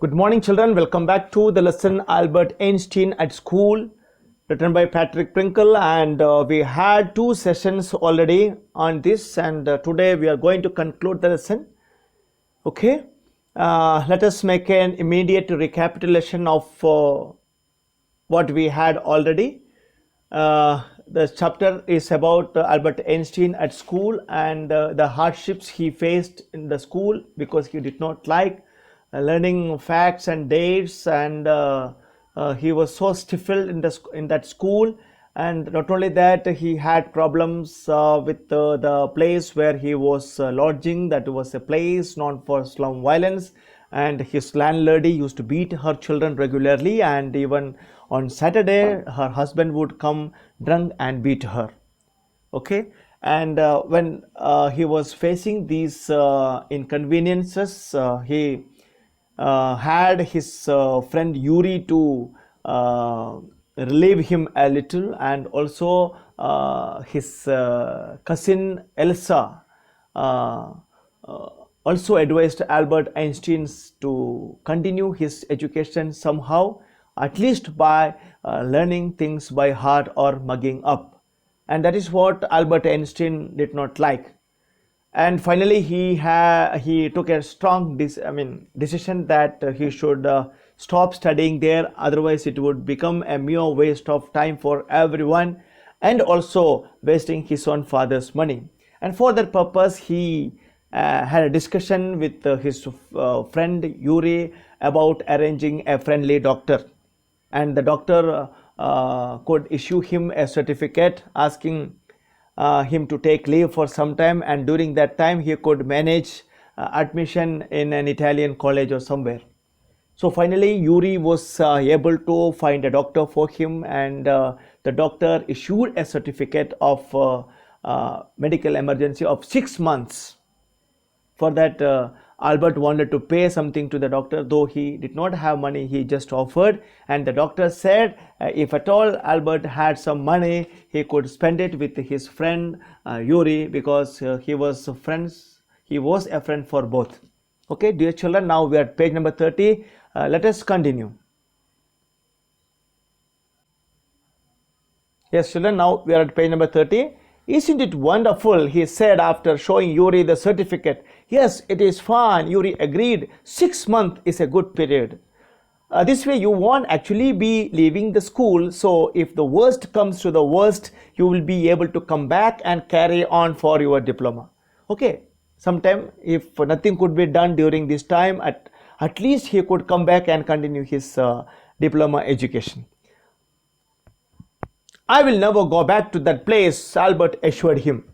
Good morning, children. Welcome back to the lesson Albert Einstein at School, written by Patrick Prinkle. And we had two sessions already on this, and today we are going to conclude the lesson. Okay, let us make an immediate recapitulation of what we had already. The chapter is about Albert Einstein at school and the hardships he faced in the school because he did not like learning facts and dates, and he was so stifled in that school. And not only that, he had problems with the place where he was lodging. That was a place known for slum violence, and his landlady used to beat her children regularly, and even on Saturday her husband would come drunk and beat her. Okay, and when he was facing these inconveniences, he had his friend Yuri to relieve him a little, and also his cousin Elsa also advised Albert Einstein to continue his education somehow, at least by learning things by heart or mugging up. And that is what Albert Einstein did not like. And finally he took a strong decision that he should stop studying there, otherwise it would become a mere waste of time for everyone, and also wasting his own father's money. And for that purpose he had a discussion with his friend Yuri about arranging a friendly doctor, and the doctor could issue him a certificate asking him to take leave for some time, and during that time he could manage admission in an Italian college or somewhere. So finally Yuri was able to find a doctor for him, and the doctor issued a certificate of medical emergency of 6 months. For that Albert wanted to pay something to the doctor, though he did not have money. He just offered, and the doctor said if at all Albert had some money, he could spend it with his friend Yuri, because he was a friend for both. Okay, dear children, now we are at page number 30. Let us continue. Yes, children, now we are at page number 30. Isn't it wonderful, he said after showing Yuri the certificate. Yes, it is fine, Yuri agreed. 6 months is a good period. This way you won't actually be leaving the school, so if the worst comes to the worst, you will be able to come back and carry on for your diploma. Okay, sometime if nothing could be done during this time, at least he could come back and continue his diploma education. I will never go back to that place, Albert assured him.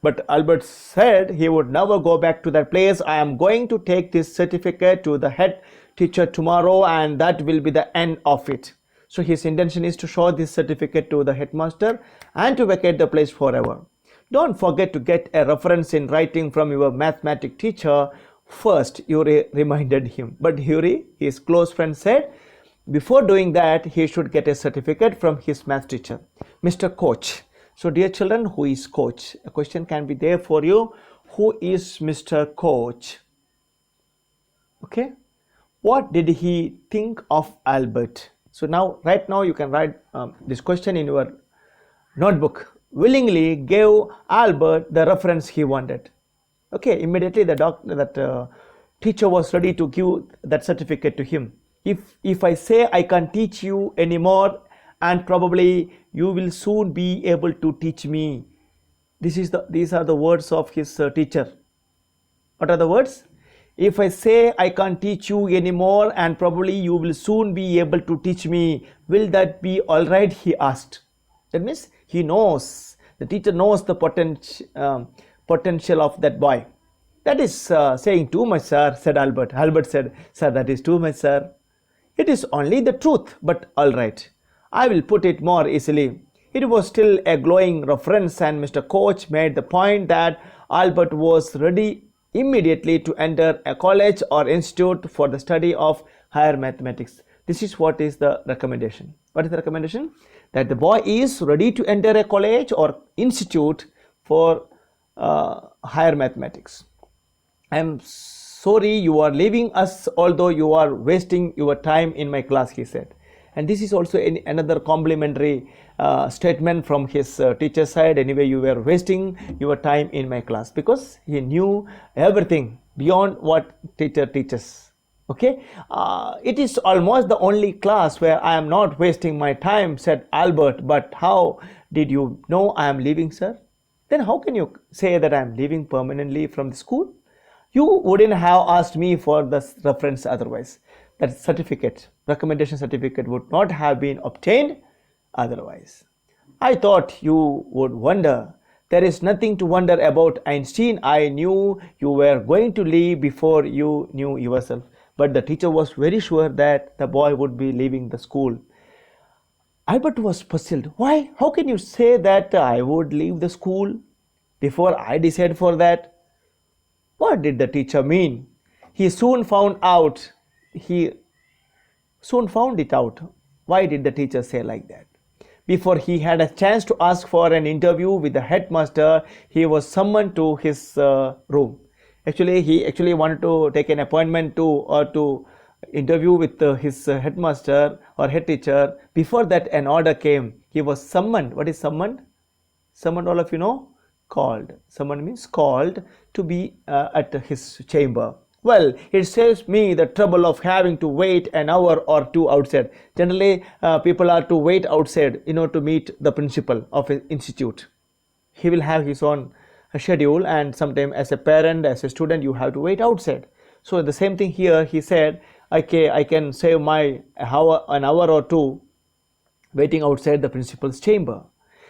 But Albert said he would never go back to that place. I am going to take this certificate to the head teacher tomorrow, and that will be the end of it. So his intention is to show this certificate to the headmaster and to vacate the place forever. Don't forget to get a reference in writing from your mathematics teacher first, Yuri reminded him. But Yuri, his close friend, said before doing that he should get a certificate from his math teacher, Mr. Coach. So dear children, who is Coach? A question can be there for you. Who is Mr. Coach? Okay, what did he think of Albert? So now, right now you can write this question in your notebook. Willingly gave Albert the reference he wanted. Okay, immediately the teacher was ready to give that certificate to him. If I say I can't teach you anymore, and probably you will soon be able to teach me. These are the words of his teacher. What are the words? If I say I can't teach you anymore, and probably you will soon be able to teach me, will that be all right? He asked. That means he knows, the teacher knows the potential of that boy. That is saying too much, sir, said Albert. Albert said, sir, that is too much, sir. It is only the truth, but all right. I will put it more easily. It was still a glowing reference, and Mr. Coach made the point that Albert was ready immediately to enter a college or institute for the study of higher mathematics. This is what is the recommendation. What is the recommendation? That the boy is ready to enter a college or institute for higher mathematics. I am sorry you are leaving us, although you are wasting your time in my class, he said. And this is also another complimentary statement from his teacher side. Anyway, you were wasting your time in my class, because he knew everything beyond what teacher teaches. Okay, it is almost the only class where I am not wasting my time, said Albert. But how did you know I am leaving, sir? Then how can you say that I am leaving permanently from the school? You wouldn't have asked me for the reference otherwise. That certificate, recommendation certificate, would not have been obtained otherwise. I thought you would wonder. There is nothing to wonder about, Einstein. I knew you were going to leave before you knew yourself. But the teacher was very sure that the boy would be leaving the school. Albert was puzzled. Why? How can you say that I would leave the school before I decide for that? What did the teacher mean? He soon found out. He soon found it out. Why did the teacher say like that? Before he had a chance to ask for an interview with the headmaster, he was summoned to his room. Actually, he actually wanted to take an appointment to interview with his headmaster or head teacher. Before that, an order came. He was summoned. What is summoned? Summoned, all of you know? Called. Summoned means called to be at his chamber. Well, it saves me the trouble of having to wait an hour or two outside. Generally, people are to wait outside, to meet the principal of an institute. He will have his own schedule, and sometimes as a parent, as a student, you have to wait outside. So the same thing here, he said, okay, I can save my an hour or two waiting outside the principal's chamber.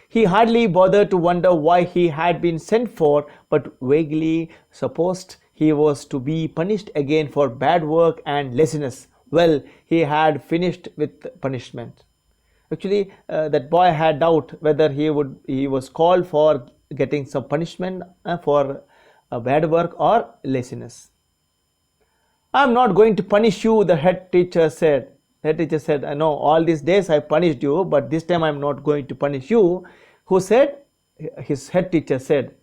He hardly bothered to wonder why he had been sent for, but vaguely supposed he was to be punished again for bad work and laziness. Well, he had finished with punishment. Actually, that boy had doubt whether he was called for getting some punishment for bad work or laziness. I am not going to punish you, the head teacher said. The head teacher said, I know all these days I punished you, but this time I am not going to punish you. Who said? His head teacher said,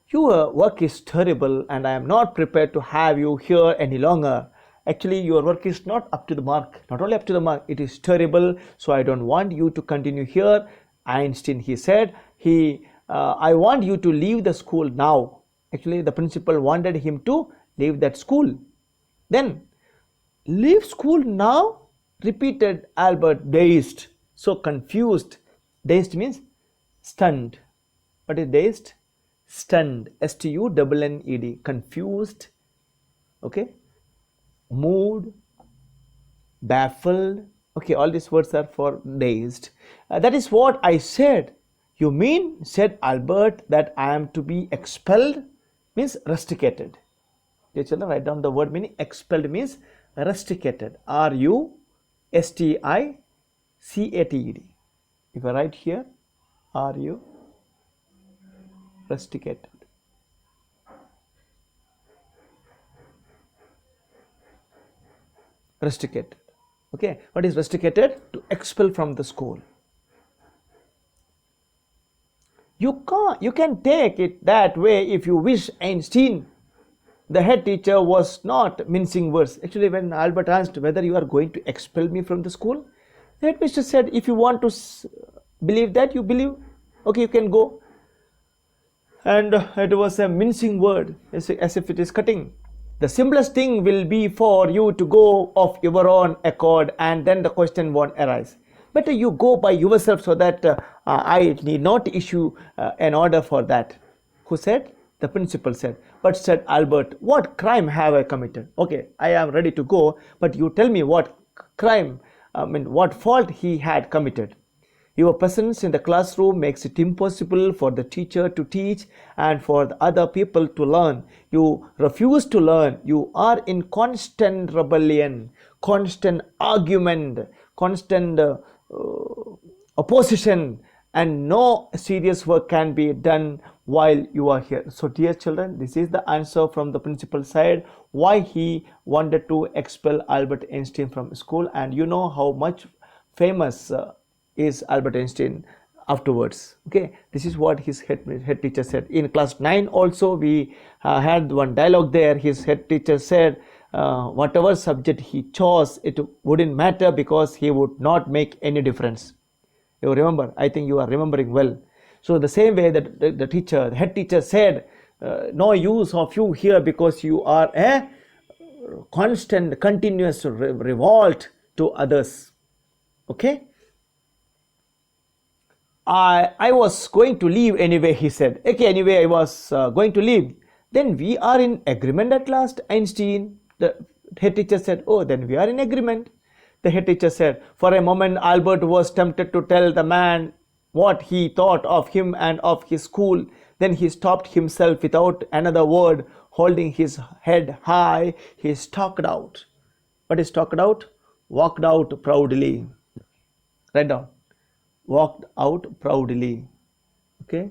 your work is terrible and I am not prepared to have you here any longer. Actually, your work is not up to the mark. Not only up to the mark, it is terrible. So I don't want you to continue here. Einstein, he said, I want you to leave the school now. Actually, the principal wanted him to leave that school. Then, leave school now? Repeated Albert, dazed, so confused. Dazed means stunned. What is dazed? Stunned. S-T-U-N-N-E-D. Confused. Okay. Moved. Baffled. Okay, all these words are for dazed. That is what I said. You mean, said Albert, that I am to be expelled? Means rusticated. Dear children, write down the word meaning. Expelled means rusticated. R-U-S-T-I-C-A-T-E-D. If I write here, R-U, rusticated. Rusticated. Okay, what is rusticated? To expel from the school. You can take it that way if you wish, Einstein. The head teacher was not mincing words. Actually, when Albert asked whether you are going to expel me from the school, the headmaster said, if you want to believe that, you believe. Okay, you can go. And it was a mincing word, as if it is cutting. The simplest thing will be for you to go of your own accord, and then the question won't arise. Better you go by yourself, so that I need not issue an order for that. Who said? The principal said. But said Albert, what crime have I committed? Okay, I am ready to go, but you tell me what crime, what fault he had committed. Your presence in the classroom makes it impossible for the teacher to teach and for the other people to learn. You refuse to learn. You are in constant rebellion, constant argument, constant opposition, and no serious work can be done while you are here. So dear children, this is the answer from the principal side why he wanted to expel Albert Einstein from school. And you know how much famous is Albert Einstein. afterwards. Okay, this is what his head teacher said. In class 9 also we had one dialogue there. His head teacher said whatever subject he chose, it wouldn't matter because he would not make any difference. You remember? I think you are remembering well. So the same way that the head teacher said, no use of you here because you are a constant, continuous revolt to others. Okay. I was going to leave anyway, he said. Okay, anyway, I was going to leave. Then we are in agreement at last, Einstein. The head teacher said, oh, then we are in agreement. The head teacher said, for a moment, Albert was tempted to tell the man what he thought of him and of his school. Then he stopped himself without another word. Holding his head high, he stalked out. What is stalked out? Walked out proudly. Write down. Walked out proudly. Okay.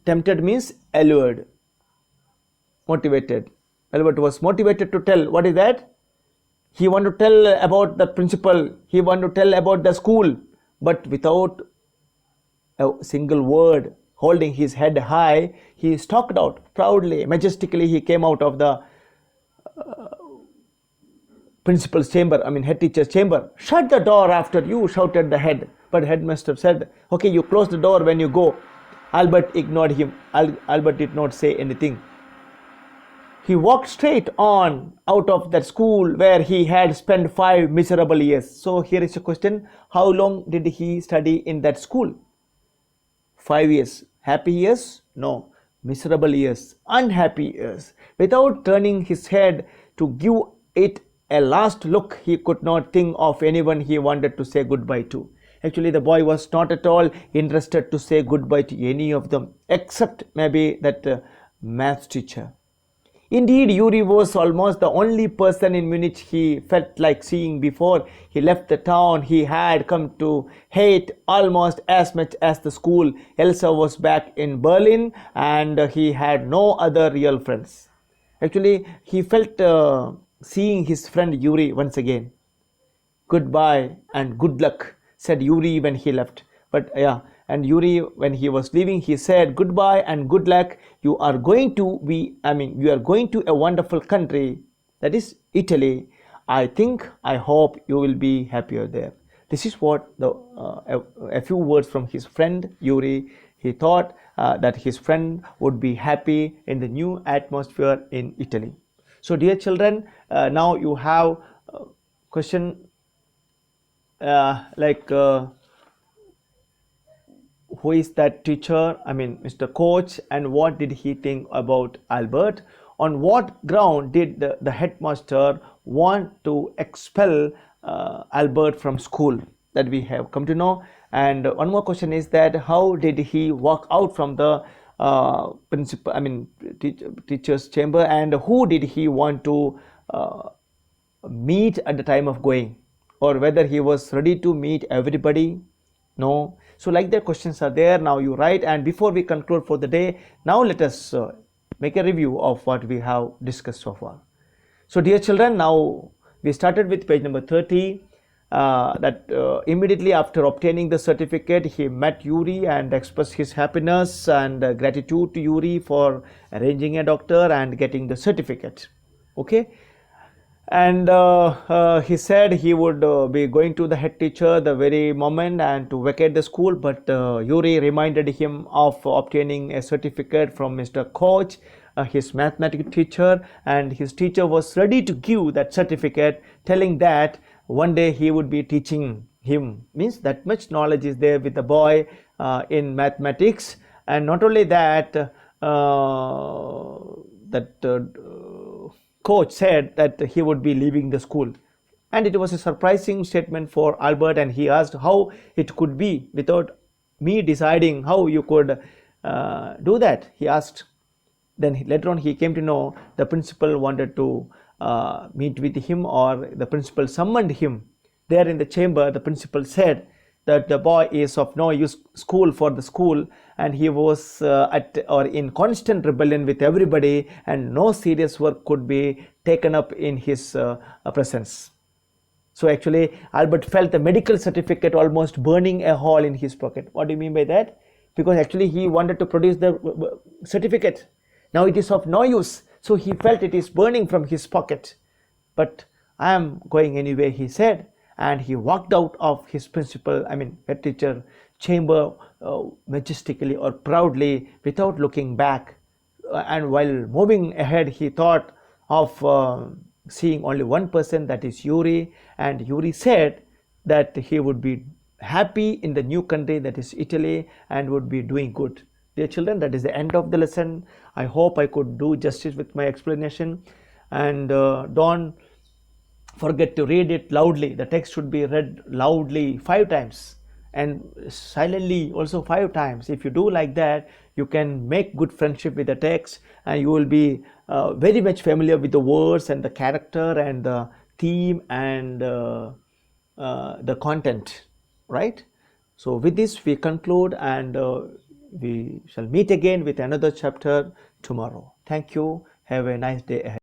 Tempted means allured. Motivated. Albert was motivated to tell. What is that? He wanted to tell about the principal. He wanted to tell about the school. But without a single word, holding his head high, he stalked out proudly, majestically. He came out of the principal's chamber, head teacher's chamber. Shut the door after you, shouted the head. But headmaster said, okay, you close the door when you go. Albert ignored him. Albert did not say anything. He walked straight on out of that school where he had spent 5 miserable years. So here is a question. How long did he study in that school? 5 years. Happy years? No. Miserable years. Unhappy years. Without turning his head to give it a last look, he could not think of anyone he wanted to say goodbye to. Actually, the boy was not at all interested to say goodbye to any of them, except maybe that math teacher. Indeed, Yuri was almost the only person in Munich he felt like seeing before he left the town he had come to hate almost as much as the school. Elsa was back in Berlin and he had no other real friends. Actually, he felt seeing his friend Yuri once again. Goodbye and good luck, said Yuri when he left. But and Yuri, when he was leaving, he said goodbye and good luck. You are going to a wonderful country, that is Italy. I hope you will be happier there. This is what a few words from his friend Yuri. He thought that his friend would be happy in the new atmosphere in Italy. So dear children, now you have question who is that teacher? Mr. Coach, and what did he think about Albert? On what ground did the headmaster want to expel Albert from school? That we have come to know. And one more question is that how did he walk out from the teacher's chamber, and who did he want to meet at the time of going, or whether he was ready to meet everybody? No. So like that questions are there. Now you write, and before we conclude for the day, now let us make a review of what we have discussed so far. So dear children, now we started with page number 30. Immediately after obtaining the certificate, he met Yuri and expressed his happiness and gratitude to Yuri for arranging a doctor and getting the certificate. Okay. And he said he would be going to the head teacher the very moment and to vacate the school, but Yuri reminded him of obtaining a certificate from Mr. Koch, his mathematics teacher, and his teacher was ready to give that certificate, telling that one day he would be teaching him. Means that much knowledge is there with the boy in mathematics. And not only that, Coach said that he would be leaving the school, and it was a surprising statement for Albert, and he asked how it could be without me deciding how you could do that, he asked. Then later on he came to know the principal wanted to meet with him, or the principal summoned him. There in the chamber, the principal said that the boy is of no use for the school, and he was in constant rebellion with everybody, and no serious work could be taken up in his presence. So actually, Albert felt the medical certificate almost burning a hole in his pocket. What do you mean by that? Because actually he wanted to produce the certificate. Now it is of no use. So he felt it is burning from his pocket. But I am going anyway, he said, and he walked out of his principal, head teacher chamber majestically or proudly without looking back. And while moving ahead, he thought of seeing only one person, that is Yuri. And Yuri said that he would be happy in the new country, that is Italy, and would be doing good. Dear children, that is the end of the lesson. I hope I could do justice with my explanation. And don't forget to read it loudly. The text should be read loudly 5 times and silently also 5 times. If you do like that, you can make good friendship with the text, and you will be very much familiar with the words and the character and the theme and the content, right? So with this we conclude, and we shall meet again with another chapter tomorrow. Thank you. Have a nice day ahead.